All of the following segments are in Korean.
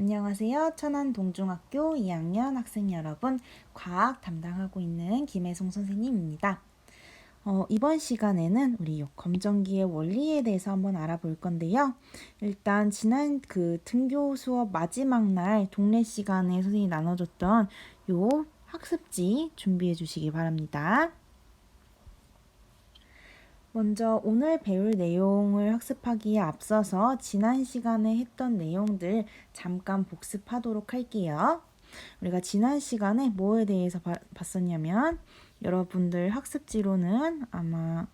안녕하세요. 천안동중학교 2학년 학생 여러분, 과학 담당하고 있는 김혜송 선생님입니다. 이번 시간에는 우리 검정기의 원리에 대해서 한번 알아볼 건데요. 일단 지난 등교 수업 마지막 날 동래 시간에 선생님이 나눠줬던 요 학습지 준비해 주시기 바랍니다. 먼저 오늘 배울 내용을 학습하기에 앞서서 지난 시간에 했던 내용들 잠깐 복습하도록 할게요. 우리가 지난 시간에 뭐에 대해서 봤었냐면 여러분들 학습지로는 아마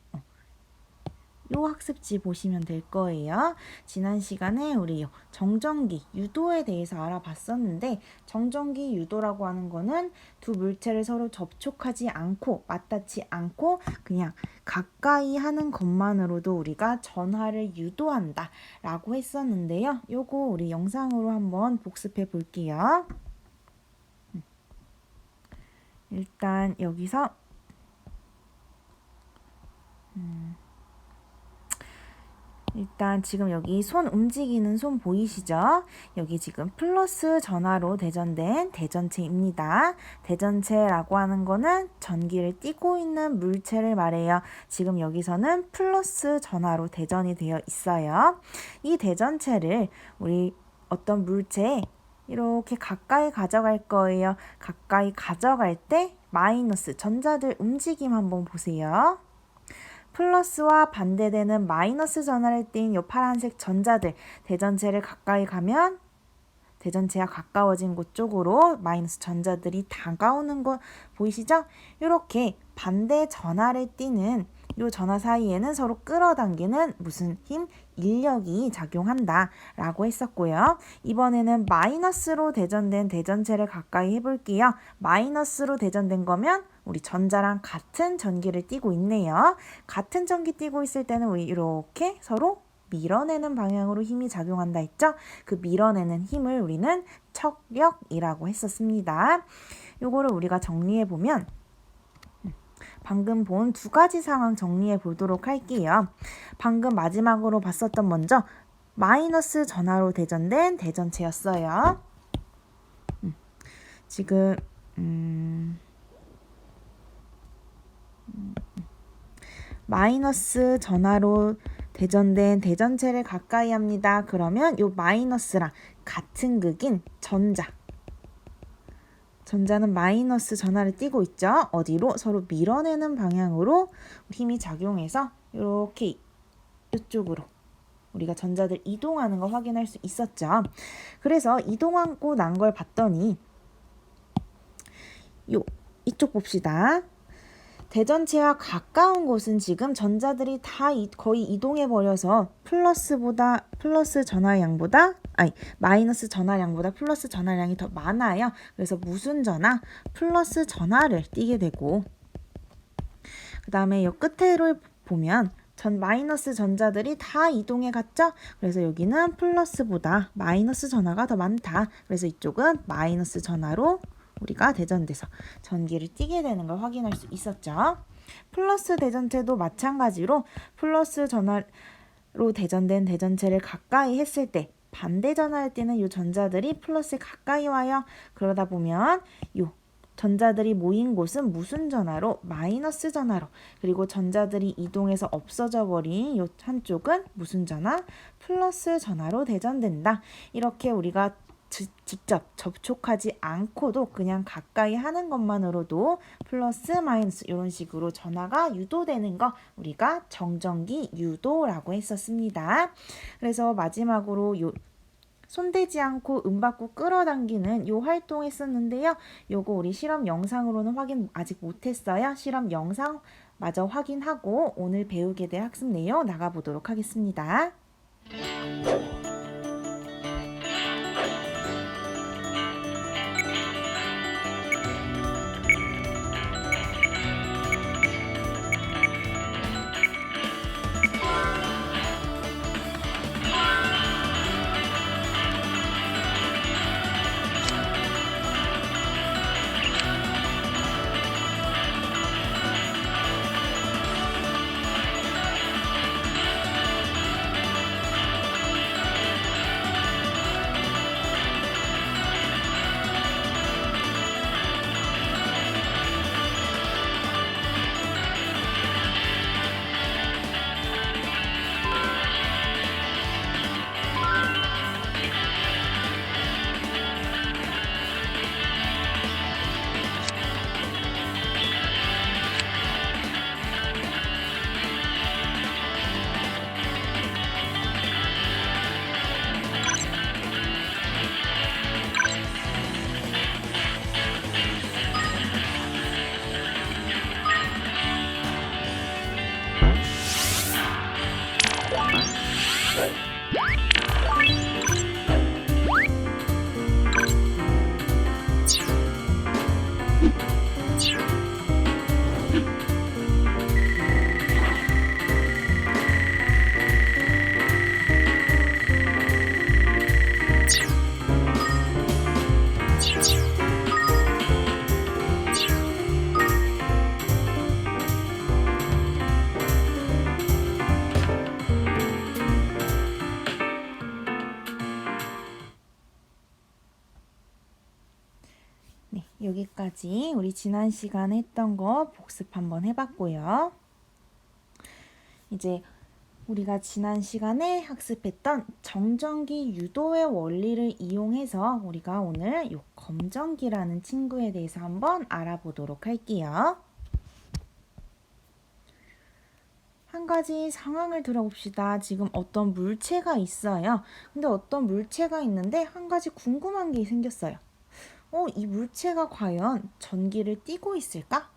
요 학습지 보시면 될 거예요. 지난 시간에 우리 정전기, 유도에 대해서 알아봤었는데 정전기, 유도라고 하는 거는 두 물체를 서로 접촉하지 않고 맞닿지 않고 그냥 가까이 하는 것만으로도 우리가 전하를 유도한다 라고 했었는데요. 요거 우리 영상으로 한번 복습해 볼게요. 일단 여기서 일단 지금 여기 손 움직이는 손 보이시죠? 여기 지금 플러스 전하로 대전된 대전체입니다. 대전체라고 하는 거는 전기를 띠고 있는 물체를 말해요. 지금 여기서는 플러스 전하로 대전이 되어 있어요. 이 대전체를 우리 어떤 물체에 이렇게 가까이 가져갈 거예요. 가까이 가져갈 때 마이너스 전자들 움직임 한번 보세요. 플러스와 반대되는 마이너스 전하를 띤 이 파란색 전자들 대전체를 가까이 가면 대전체와 가까워진 곳 쪽으로 마이너스 전자들이 다가오는 거 보이시죠? 이렇게 반대 전하를 띠는 이 전하 사이에는 서로 끌어당기는 무슨 힘? 인력이 작용한다 라고 했었고요. 이번에는 마이너스로 대전된 대전체를 가까이 해볼게요. 마이너스로 대전된 거면 우리 전자랑 같은 전기를 띠고 있네요. 같은 전기 띠고 있을 때는 우리 이렇게 서로 밀어내는 방향으로 힘이 작용한다 했죠? 그 밀어내는 힘을 우리는 척력이라고 했었습니다. 요거를 우리가 정리해 보면 방금 본 두 가지 상황 정리해 보도록 할게요. 방금 마지막으로 봤었던 먼저 마이너스 전하로 대전된 대전체였어요. 지금 마이너스 전하로 대전된 대전체를 가까이 합니다. 그러면 요 마이너스랑 같은 극인 전자는 마이너스 전하를 띠고 있죠. 어디로? 서로 밀어내는 방향으로 힘이 작용해서 이렇게 이쪽으로 우리가 전자들 이동하는 거 확인할 수 있었죠. 그래서 이동하고 난 걸 봤더니 이쪽 봅시다. 대전체와 가까운 곳은 지금 전자들이 다 거의 이동해 버려서 마이너스 전하량보다 플러스 전하량이 더 많아요. 그래서 무슨 전하? 플러스 전하를 띠게 되고 그 다음에 이 끝에를 보면 마이너스 전자들이 다 이동해 갔죠? 그래서 여기는 플러스보다 마이너스 전하가 더 많다. 그래서 이쪽은 마이너스 전하로 우리가 대전돼서 전기를 띠게 되는 걸 확인할 수 있었죠. 플러스 대전체도 마찬가지로 플러스 전하로 대전된 대전체를 가까이 했을 때 반대 전하를 띠는 이 전자들이 플러스에 가까이 와요. 그러다 보면 이 전자들이 모인 곳은 무슨 전하로? 마이너스 전하로. 그리고 전자들이 이동해서 없어져 버린 이 한쪽은 무슨 전하? 플러스 전하로 대전된다. 이렇게 우리가 직접 접촉하지 않고도 그냥 가까이 하는 것만으로도 플러스 마이너스 이런 식으로 전하가 유도되는 거 우리가 정전기 유도라고 했었습니다. 그래서 마지막으로 손대지 않고 받고 끌어당기는 요 활동 했었는데요. 요거 우리 실험 영상으로는 확인 아직 못했어요. 실험 영상 마저 확인하고 오늘 배우게 될 학습 내용 나가보도록 하겠습니다. 여기까지 우리 지난 시간에 했던 거 복습 한번 해봤고요. 이제 우리가 지난 시간에 학습했던 정전기 유도의 원리를 이용해서 우리가 오늘 요 검전기라는 친구에 대해서 한번 알아보도록 할게요. 한 가지 상황을 들어봅시다. 지금 어떤 물체가 있어요. 근데 어떤 물체가 있는데 한 가지 궁금한 게 생겼어요. 이 물체가 과연 전기를 띠고 있을까?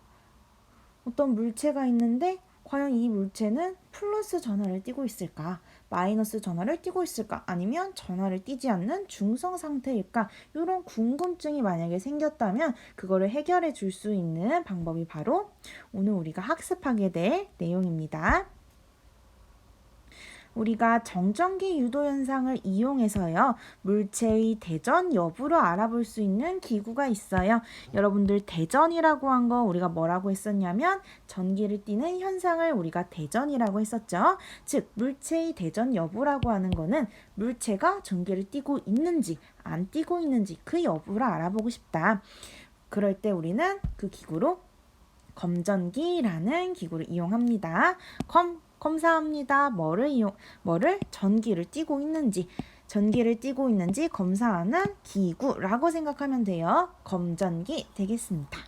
어떤 물체가 있는데 과연 이 물체는 플러스 전하를 띠고 있을까? 마이너스 전하를 띠고 있을까? 아니면 전하를 띠지 않는 중성 상태일까? 이런 궁금증이 만약에 생겼다면 그거를 해결해 줄 수 있는 방법이 바로 오늘 우리가 학습하게 될 내용입니다. 우리가 정전기 유도 현상을 이용해서요, 물체의 대전 여부를 알아볼 수 있는 기구가 있어요. 여러분들 대전이라고 한 거 우리가 뭐라고 했었냐면 전기를 띠는 현상을 우리가 대전이라고 했었죠. 즉 물체의 대전 여부라고 하는 거는 물체가 전기를 띠고 있는지 안 띠고 있는지 그 여부를 알아보고 싶다. 그럴 때 우리는 그 기구로 검전기라는 기구를 이용합니다. 검사합니다. 뭐를 전기를 띠고 있는지 검사하는 기구라고 생각하면 돼요. 검전기 되겠습니다.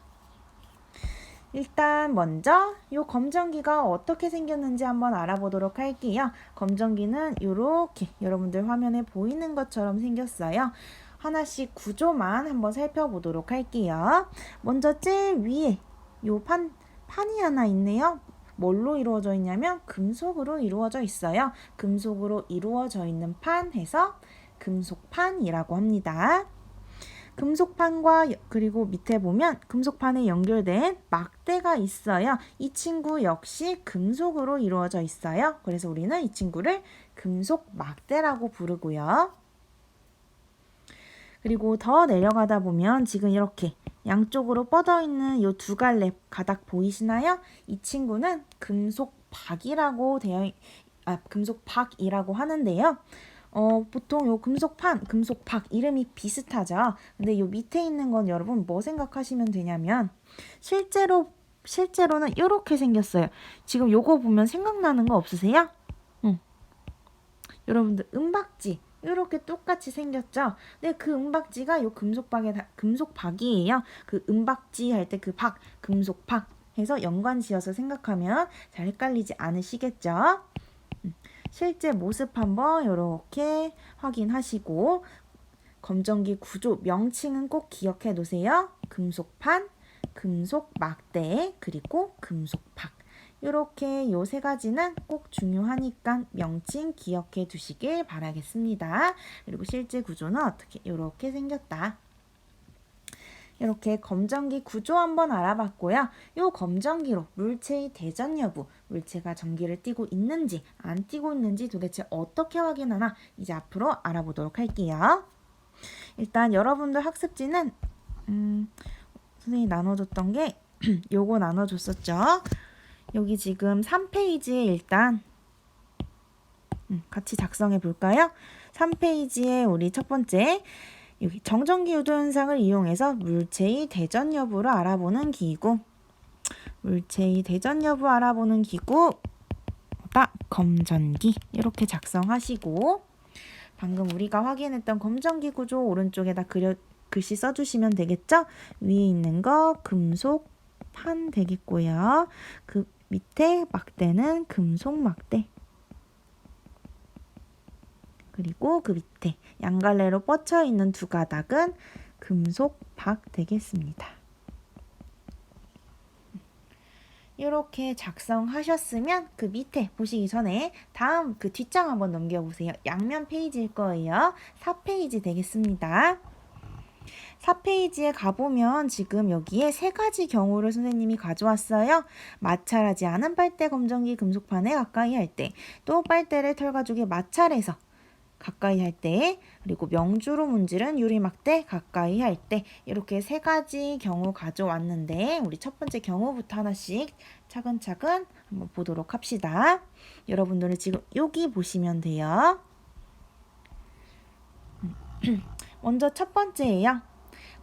일단 먼저 이 검전기가 어떻게 생겼는지 한번 알아보도록 할게요. 검전기는 이렇게 여러분들 화면에 보이는 것처럼 생겼어요. 하나씩 구조만 한번 살펴보도록 할게요. 먼저 제일 위에 이 판이 하나 있네요. 뭘로 이루어져 있냐면 금속으로 이루어져 있어요. 금속으로 이루어져 있는 판 해서 금속판이라고 합니다. 금속판과 그리고 밑에 보면 금속판에 연결된 막대가 있어요. 이 친구 역시 금속으로 이루어져 있어요. 그래서 우리는 이 친구를 금속 막대라고 부르고요. 그리고 더 내려가다 보면 지금 이렇게 양쪽으로 뻗어 있는 이 두 갈래 가닥 보이시나요? 이 친구는 금속박이라고 하는데요. 보통 요 금속박 이름이 비슷하죠. 근데 요 밑에 있는 건 여러분 뭐 생각하시면 되냐면 실제로는 이렇게 생겼어요. 지금 요거 보면 생각나는 거 없으세요? 여러분들 은박지 이렇게 똑같이 생겼죠? 근데 그 은박지가 요 금속박이에요. 그 은박지 할 때 그 금속박 해서 연관지어서 생각하면 잘 헷갈리지 않으시겠죠? 실제 모습 한번 이렇게 확인하시고 검전기 구조 명칭은 꼭 기억해 놓으세요. 금속판, 금속막대, 그리고 금속박. 이렇게 요 세 가지는 꼭 중요하니까 명칭 기억해 두시길 바라겠습니다. 그리고 실제 구조는 이렇게 생겼다. 이렇게 검전기 구조 한번 알아봤고요. 이 검전기로 물체의 대전 여부, 물체가 전기를 띠고 있는지 안 띠고 있는지 도대체 어떻게 확인하나 이제 앞으로 알아보도록 할게요. 일단 여러분들 학습지는 선생님이 나눠줬던 게 요거 나눠줬었죠. 여기 지금 3페이지에 일단 같이 작성해 볼까요? 3페이지에 우리 첫 번째 여기 정전기 유도 현상을 이용해서 물체의 대전 여부를 알아보는 기구. 물체의 대전 여부 알아보는 기구가 검전기. 이렇게 작성하시고 방금 우리가 확인했던 검전기 구조 오른쪽에다 글씨 써주시면 되겠죠? 위에 있는 거 금속판 되겠고요. 그 밑에 막대는 금속 막대. 그리고 그 밑에 양갈래로 뻗쳐 있는 두 가닥은 금속박 되겠습니다. 이렇게 작성하셨으면 그 밑에 보시기 전에 다음 그 뒷장 한번 넘겨보세요. 양면 페이지일 거예요. 4페이지 되겠습니다. 4페이지에 가보면 지금 여기에 세 가지 경우를 선생님이 가져왔어요. 마찰하지 않은 빨대 검전기 금속판에 가까이 할 때, 또 빨대를 털가죽에 마찰해서 가까이 할 때, 그리고 명주로 문지른 유리막대 가까이 할 때, 이렇게 세 가지 경우 가져왔는데 우리 첫 번째 경우부터 하나씩 차근차근 한번 보도록 합시다. 여러분들은 지금 여기 보시면 돼요. 먼저 첫 번째예요.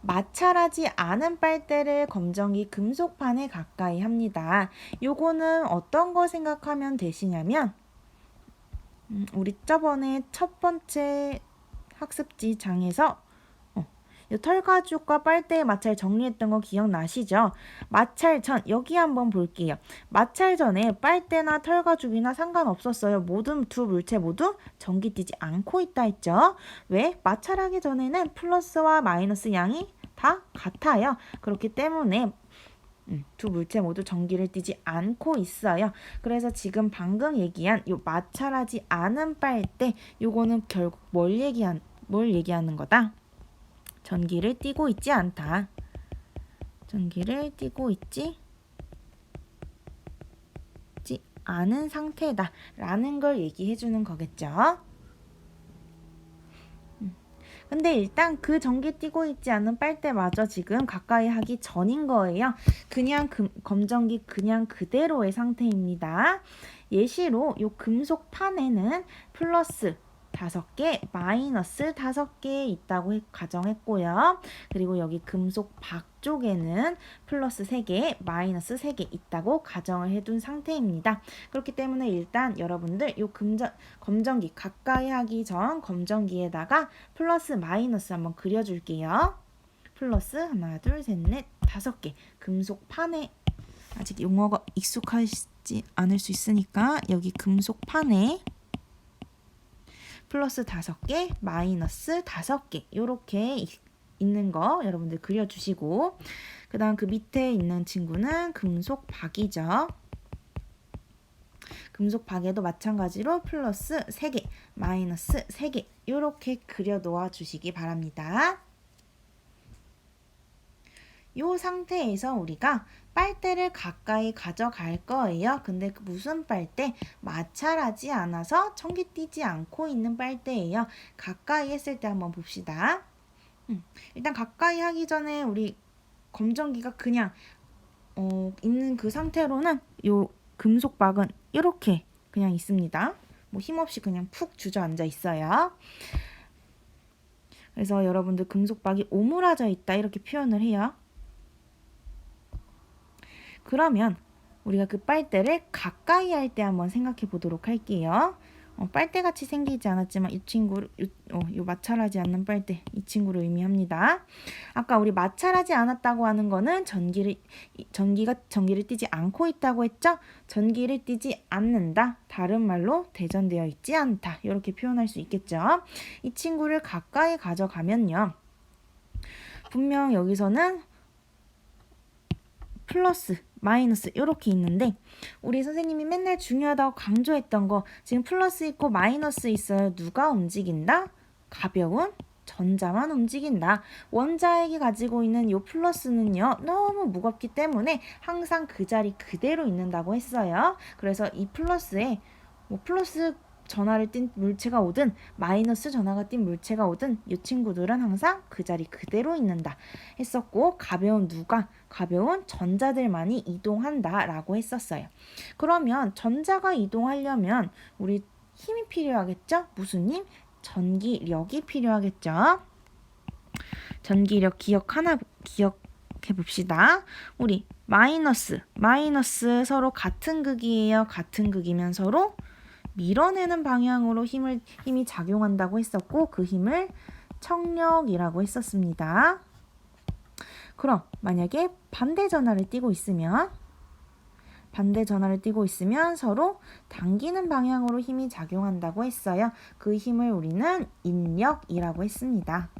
마찰하지 않은 빨대를 검정기 금속판에 가까이 합니다. 요거는 어떤 거 생각하면 되시냐면 우리 저번에 첫 번째 학습지 장에서 이 털가죽과 빨대의 마찰 정리했던 거 기억나시죠? 마찰 전 여기 한번 볼게요. 마찰 전에 빨대나 털가죽이나 상관없었어요. 모든 두 물체 모두 전기 띠지 않고 있다 했죠. 왜? 마찰하기 전에는 플러스와 마이너스 양이 다 같아요. 그렇기 때문에 두 물체 모두 전기를 띠지 않고 있어요. 그래서 지금 방금 얘기한 요 마찰하지 않은 빨대 요거는 결국 뭘 얘기하는 거다? 전기를 띠고 있지 않다. 전기를 띠고 있지 않은 상태다 라는 걸 얘기해 주는 거겠죠. 근데 일단 그 전기 띠고 있지 않은 빨대마저 지금 가까이 하기 전인 거예요. 그냥 검정기 그냥 그대로의 상태입니다. 예시로 요 금속 판에는 플러스 5개, 마이너스 5개 있다고 가정했고요. 그리고 여기 금속 박 쪽에는 플러스 3개, 마이너스 3개 있다고 가정을 해둔 상태입니다. 그렇기 때문에 일단 여러분들 요 검정기 가까이 하기 전 검정기에다가 플러스 마이너스 한번 그려줄게요. 플러스 하나, 둘, 셋, 넷, 5개 금속 판에 아직 용어가 익숙하지 않을 수 있으니까 여기 금속 판에 플러스 5개, 마이너스 5개 이렇게 있는 거 여러분들 그려주시고 그 다음 그 밑에 있는 친구는 금속 박이죠. 금속 박에도 마찬가지로 플러스 3개, 마이너스 3개 이렇게 그려 놓아 주시기 바랍니다. 이 상태에서 우리가 빨대를 가까이 가져갈 거예요. 근데 무슨 빨대? 마찰하지 않아서 전기 띠지 않고 있는 빨대예요. 가까이 했을 때 한번 봅시다. 일단 가까이 하기 전에 우리 검정기가 그냥 있는 그 상태로는 요 금속박은 이렇게 그냥 있습니다. 뭐 힘없이 그냥 푹 주저앉아 있어요. 그래서 여러분들 금속박이 오므라져 있다 이렇게 표현을 해요. 그러면 우리가 그 빨대를 가까이 할 때 한번 생각해 보도록 할게요. 빨대같이 생기지 않았지만 이 친구를 요 마찰하지 않는 빨대 이 친구를 의미합니다. 아까 우리 마찰하지 않았다고 하는 거는 전기가 전기를 띠지 않고 있다고 했죠? 전기를 띠지 않는다. 다른 말로 대전되어 있지 않다. 이렇게 표현할 수 있겠죠? 이 친구를 가까이 가져가면요. 분명 여기서는 플러스 마이너스 이렇게 있는데 우리 선생님이 맨날 중요하다고 강조했던 거 지금 플러스 있고 마이너스 있어요. 누가 움직인다? 가벼운 전자만 움직인다. 원자핵이 가지고 있는 이 플러스는요. 너무 무겁기 때문에 항상 그 자리 그대로 있는다고 했어요. 그래서 이 플러스에 플러스 전하를 띤 물체가 오든 마이너스 전하가 띈 물체가 오든 이 친구들은 항상 그 자리 그대로 있는다 했었고 가벼운 전자들만이 이동한다 라고 했었어요. 그러면 전자가 이동하려면 우리 힘이 필요하겠죠? 무슨 힘? 전기력이 필요하겠죠? 전기력 기억해 봅시다. 우리 마이너스 서로 같은 극이에요. 같은 극이면 서로 밀어내는 방향으로 힘이 작용한다고 했었고 그 힘을 청력이라고 했었습니다. 그럼 만약에 반대 전하를 띠고 있으면 서로 당기는 방향으로 힘이 작용한다고 했어요. 그 힘을 우리는 인력이라고 했습니다.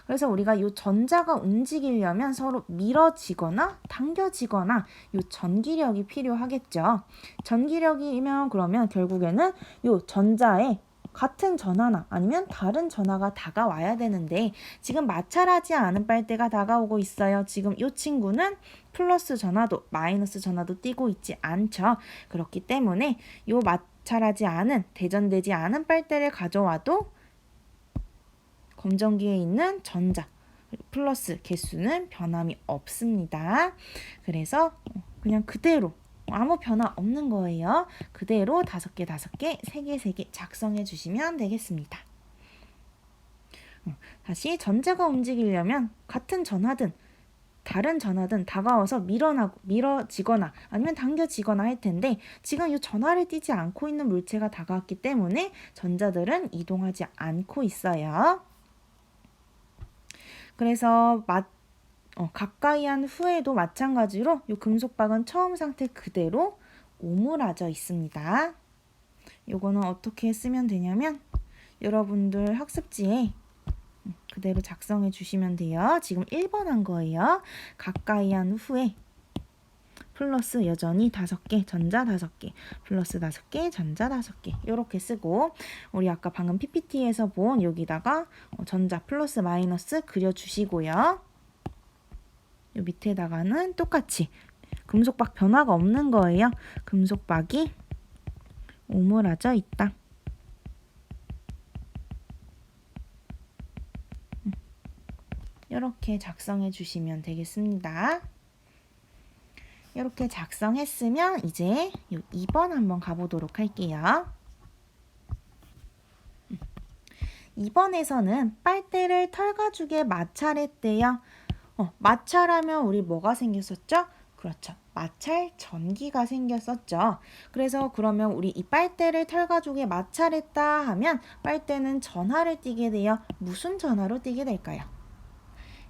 그래서 우리가 이 전자가 움직이려면 서로 밀어지거나 당겨지거나 이 전기력이 필요하겠죠. 전기력이면 그러면 결국에는 이 전자에 같은 전하나 아니면 다른 전하가 다가와야 되는데 지금 마찰하지 않은 빨대가 다가오고 있어요. 지금 이 친구는 플러스 전하도 마이너스 전하도 띄고 있지 않죠. 그렇기 때문에 이 마찰하지 않은 대전되지 않은 빨대를 가져와도 검정기에 있는 전자 플러스 개수는 변함이 없습니다. 그래서 그냥 그대로 아무 변화 없는 거예요. 그대로 5개, 3개 작성해 주시면 되겠습니다. 다시 전자가 움직이려면 같은 전하든 다른 전하든 다가와서 밀어지거나 아니면 당겨지거나 할 텐데 지금 이 전하를 띄지 않고 있는 물체가 다가왔기 때문에 전자들은 이동하지 않고 있어요. 그래서 가까이 한 후에도 마찬가지로 이 금속박은 처음 상태 그대로 오므라져 있습니다. 요거는 어떻게 쓰면 되냐면 여러분들 학습지에 그대로 작성해 주시면 돼요. 지금 1번 한 거예요. 가까이 한 후에 플러스 여전히 5개, 전자 5개, 플러스 5개, 전자 5개 이렇게 쓰고 우리 아까 방금 PPT에서 본 여기다가 전자 플러스 마이너스 그려주시고요. 요 밑에다가는 똑같이 금속박 변화가 없는 거예요. 금속박이 오므라져 있다. 이렇게 작성해 주시면 되겠습니다. 이렇게 작성했으면 이제 2번 한번 가보도록 할게요. 2번에서는 빨대를 털가죽에 마찰했대요. 마찰하면 우리 뭐가 생겼었죠? 그렇죠. 마찰 전기가 생겼었죠. 그래서 그러면 우리 이 빨대를 털가죽에 마찰했다 하면 빨대는 전하를 띠게 돼요. 무슨 전하로 띠게 될까요?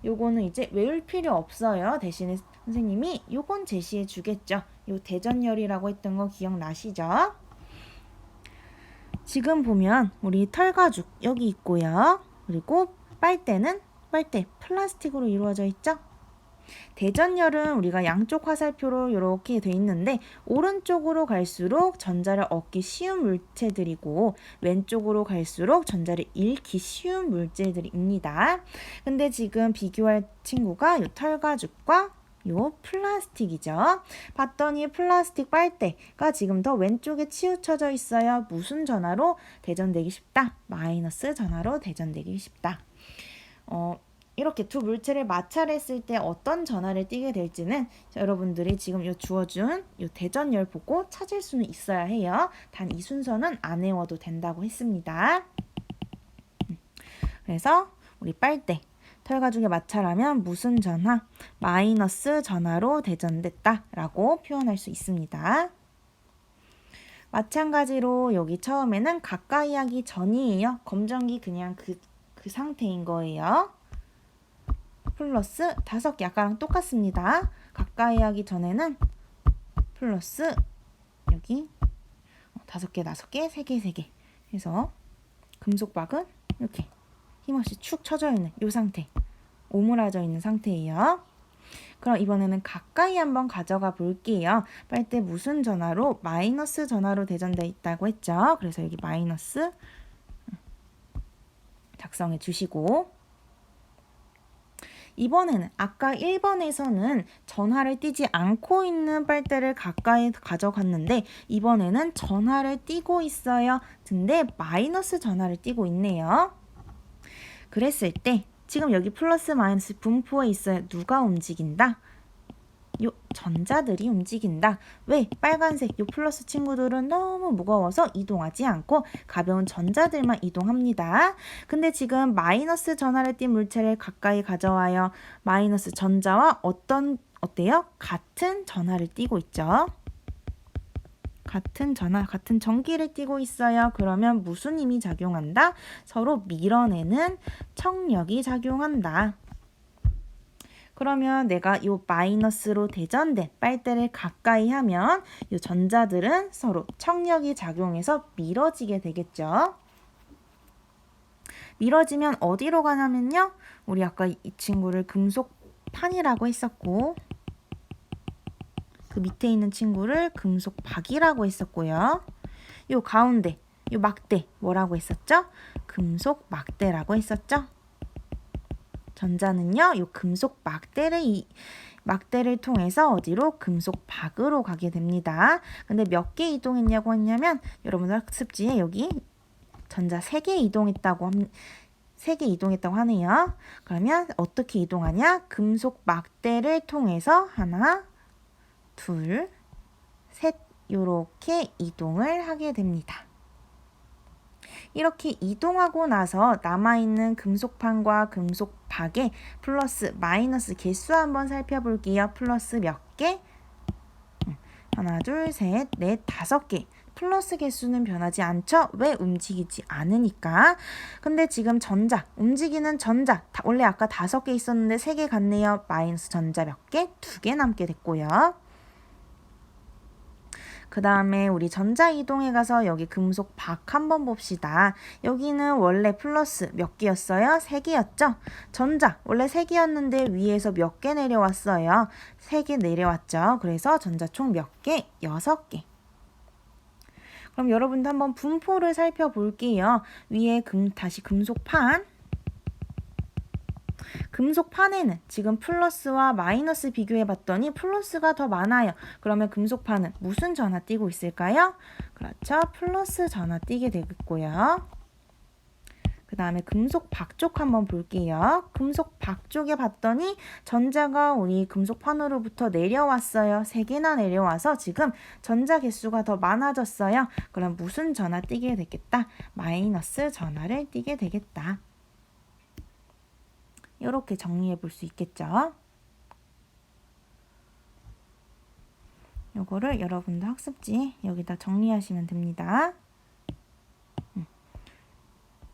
요거는 이제 외울 필요 없어요. 대신에 선생님이 요건 제시해 주겠죠. 요 대전열이라고 했던 거 기억나시죠? 지금 보면 우리 털가죽 여기 있고요. 그리고 빨대는 빨대 플라스틱으로 이루어져 있죠. 대전열은 우리가 양쪽 화살표로 이렇게 돼 있는데 오른쪽으로 갈수록 전자를 얻기 쉬운 물체들이고 왼쪽으로 갈수록 전자를 잃기 쉬운 물체들입니다. 근데 지금 비교할 친구가 이 털가죽과 요 플라스틱이죠. 봤더니 플라스틱 빨대가 지금 더 왼쪽에 치우쳐져 있어요. 무슨 전하로 대전되기 쉽다? 마이너스 전하로 대전되기 쉽다. 이렇게 두 물체를 마찰했을 때 어떤 전하를 띠게 될지는 여러분들이 지금 주어준 대전열 보고 찾을 수는 있어야 해요. 단 이 순서는 안 외워도 된다고 했습니다. 그래서 우리 빨대 털가죽에 마찰하면 무슨 전하? 마이너스 전하로 대전됐다 라고 표현할 수 있습니다. 마찬가지로 여기 처음에는 가까이 하기 전이에요. 검정기 그냥 그 상태인 거예요. 플러스 5개 아까랑 똑같습니다. 가까이 하기 전에는 플러스 여기 5개, 5개, 3개, 3개 해서 금속박은 이렇게 힘없이 축 처져 있는 이 상태, 오므라져 있는 상태예요. 그럼 이번에는 가까이 한번 가져가 볼게요. 빨대 무슨 전하로? 마이너스 전하로 대전되어 있다고 했죠. 그래서 여기 마이너스 작성해 주시고 이번에는 아까 1번에서는 전하를 띠지 않고 있는 빨대를 가까이 가져갔는데 이번에는 전하를 띠고 있어요. 근데 마이너스 전하를 띠고 있네요. 그랬을 때 지금 여기 플러스 마이너스 분포에 있어요. 누가 움직인다? 요 전자들이 움직인다. 왜? 빨간색 요 플러스 친구들은 너무 무거워서 이동하지 않고 가벼운 전자들만 이동합니다. 근데 지금 마이너스 전하를 띤 물체를 가까이 가져와요. 마이너스 전자와 어때요? 같은 전하를 띠고 있죠. 같은 전하, 같은 전기를 띠고 있어요. 그러면 무슨 힘이 작용한다? 서로 밀어내는 청력이 작용한다. 그러면 내가 이 마이너스로 대전된 빨대를 가까이 하면 이 전자들은 서로 청력이 작용해서 밀어지게 되겠죠. 밀어지면 어디로 가냐면요. 우리 아까 이 친구를 금속판이라고 했었고 그 밑에 있는 친구를 금속박이라고 했었고요. 이 가운데 이 막대 뭐라고 했었죠? 금속 막대라고 했었죠. 전자는요, 이 금속 막대를 통해서 어디로? 금속 박으로 가게 됩니다. 근데 몇 개 이동했냐고 했냐면, 여러분들 학습지에 여기 전자 3개 이동했다고 하네요. 그러면 어떻게 이동하냐? 금속 막대를 통해서 하나, 둘, 셋, 요렇게 이동을 하게 됩니다. 이렇게 이동하고 나서 남아있는 금속판과 금속박의 플러스 마이너스 개수 한번 살펴볼게요. 플러스 몇 개? 하나, 둘, 셋, 넷, 5개. 플러스 개수는 변하지 않죠? 왜? 움직이지 않으니까. 근데 지금 전자, 움직이는 전자, 원래 아까 5개 있었는데 3개 갔네요. 마이너스 전자 몇 개? 2개 남게 됐고요. 그 다음에 우리 전자 이동해 가서 여기 금속 박 한번 봅시다. 여기는 원래 플러스 몇 개였어요? 3개였죠? 전자 원래 3개였는데 위에서 몇 개 내려왔어요? 3개 내려왔죠? 그래서 전자 총 몇 개? 6개. 그럼 여러분도 한번 분포를 살펴볼게요. 위에 다시 금속판. 금속판에는 지금 플러스와 마이너스 비교해 봤더니 플러스가 더 많아요. 그러면 금속판은 무슨 전하 띄고 있을까요? 그렇죠. 플러스 전하 띄게 되겠고요. 그 다음에 금속 박 쪽 한번 볼게요. 금속 박 쪽에 봤더니 전자가 우리 금속판으로부터 내려왔어요. 3개나 내려와서 지금 전자 개수가 더 많아졌어요. 그럼 무슨 전하 띄게 되겠다? 마이너스 전하를 띄게 되겠다. 이렇게 정리해 볼 수 있겠죠. 요거를 여러분들 학습지 여기다 정리하시면 됩니다.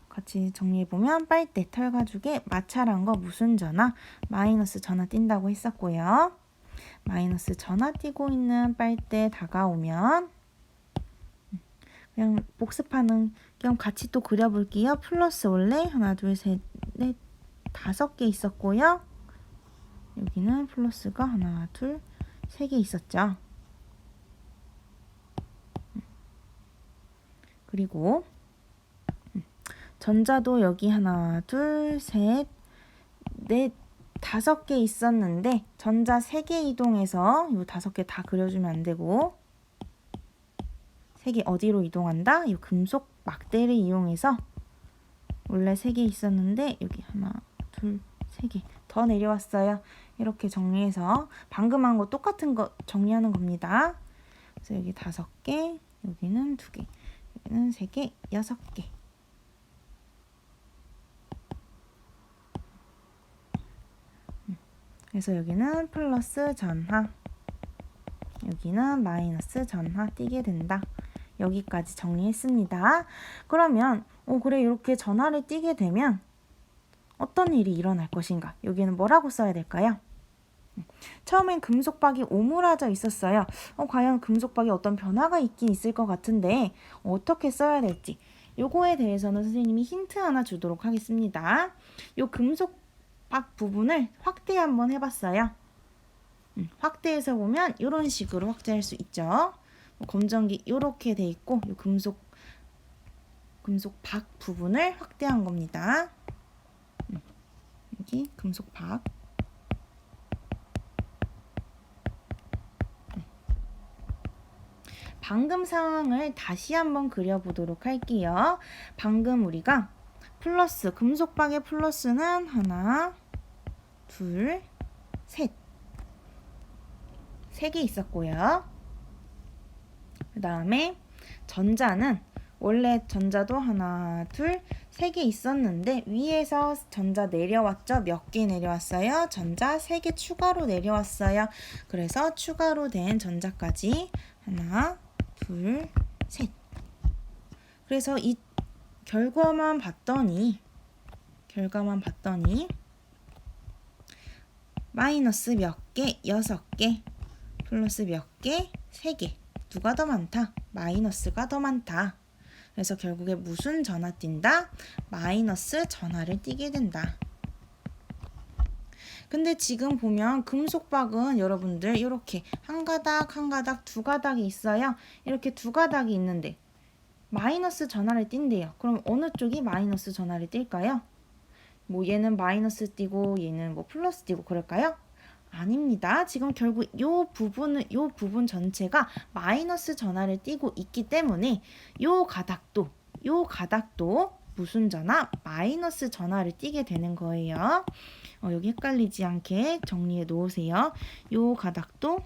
같이 정리해보면 빨대, 털가죽에 마찰한 거 무슨 전하? 마이너스 전하 띈다고 했었고요. 마이너스 전하 띄고 있는 빨대 다가오면 그냥 복습하는 겸 같이 또 그려볼게요. 플러스 원래 하나, 둘, 셋, 넷, 5개 있었고요. 여기는 플러스가 하나, 둘, 3개 있었죠. 그리고 전자도 여기 하나, 둘, 셋, 넷, 5개 있었는데 전자 3개 이동해서 이 5개 다 그려주면 안 되고 3개 어디로 이동한다? 이 금속 막대를 이용해서 원래 3개 있었는데 여기 하나, 둘, 3개 더 내려왔어요. 이렇게 정리해서 방금 한 거 똑같은 거 정리하는 겁니다. 그래서 여기 5개, 여기는 2개, 여기는 3개, 6개. 그래서 여기는 플러스 전하, 여기는 마이너스 전하 띄게 된다. 여기까지 정리했습니다. 그러면 그래 이렇게 전하를 띄게 되면 어떤 일이 일어날 것인가? 여기는 뭐라고 써야 될까요? 처음엔 금속박이 오므라져 있었어요. 과연 금속박에 어떤 변화가 있긴 있을 것 같은데 어떻게 써야 될지 요거에 대해서는 선생님이 힌트 하나 주도록 하겠습니다. 요 금속박 부분을 확대 한번 해봤어요. 확대해서 보면 이런 식으로 확대할 수 있죠. 검정기 이렇게 돼 있고 요 금속박 부분을 확대한 겁니다. 여기 금속박. 방금 상황을 다시 한번 그려보도록 할게요. 방금 우리가 플러스, 금속박의 플러스는 하나, 둘, 셋. 3개 있었고요. 그 다음에 전자는 원래 전자도 하나, 둘, 3개 있었는데 위에서 전자 내려왔죠? 몇 개 내려왔어요? 전자 3개 추가로 내려왔어요. 그래서 추가로 된 전자까지 하나, 둘, 셋. 그래서 이 결과만 봤더니 마이너스 몇 개? 6개. 플러스 몇 개? 3개. 누가 더 많다? 마이너스가 더 많다. 그래서 결국에 무슨 전하 띈다? 마이너스 전하를 띄게 된다. 근데 지금 보면 금속박은 여러분들 이렇게 한 가닥 한 가닥 2가닥이 있어요. 이렇게 2가닥이 있는데 마이너스 전하를 띈대요. 그럼 어느 쪽이 마이너스 전하를 띨까요? 뭐 얘는 마이너스 띄고 얘는 뭐 플러스 띄고 그럴까요? 아닙니다. 지금 결국 요 부분 전체가 마이너스 전하를 띄고 있기 때문에 요 가닥도 무슨 전하? 마이너스 전하를 띄게 되는 거예요. 여기 헷갈리지 않게 정리해 놓으세요. 요 가닥도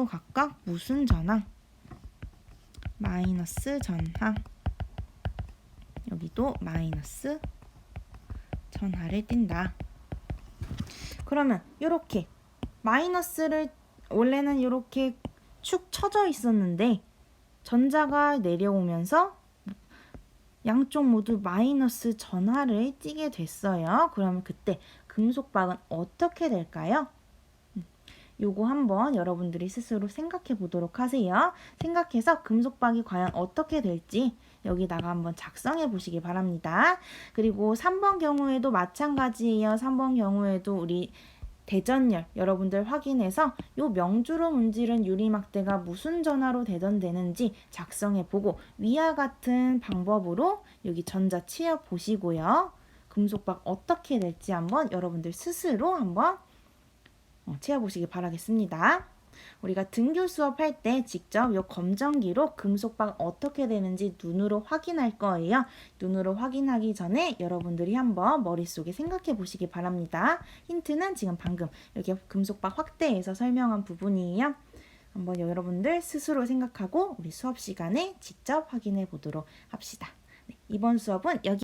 각각 무슨 전하? 마이너스 전하. 여기도 마이너스 전하를 띈다. 그러면 이렇게 마이너스를 원래는 이렇게 축 처져 있었는데 전자가 내려오면서 양쪽 모두 마이너스 전하를 띠게 됐어요. 그러면 그때 금속박은 어떻게 될까요? 요거 한번 여러분들이 스스로 생각해 보도록 하세요. 생각해서 금속박이 과연 어떻게 될지 여기다가 한번 작성해 보시기 바랍니다. 그리고 3번 경우에도 마찬가지예요. 3번 경우에도 우리 대전열 여러분들 확인해서 요 명주로 문지른 유리막대가 무슨 전하로 대전되는지 작성해 보고 위와 같은 방법으로 여기 전자 치어 보시고요. 금속박 어떻게 될지 한번 여러분들 스스로 한번 채워보시기 바라겠습니다. 우리가 등교 수업할 때 직접 요 검정기로 금속박 어떻게 되는지 눈으로 확인할 거예요. 눈으로 확인하기 전에 여러분들이 한번 머릿속에 생각해 보시기 바랍니다. 힌트는 지금 방금 이렇게 금속박 확대해서 설명한 부분이에요. 한번 여러분들 스스로 생각하고 우리 수업 시간에 직접 확인해 보도록 합시다. 네, 이번 수업은 여기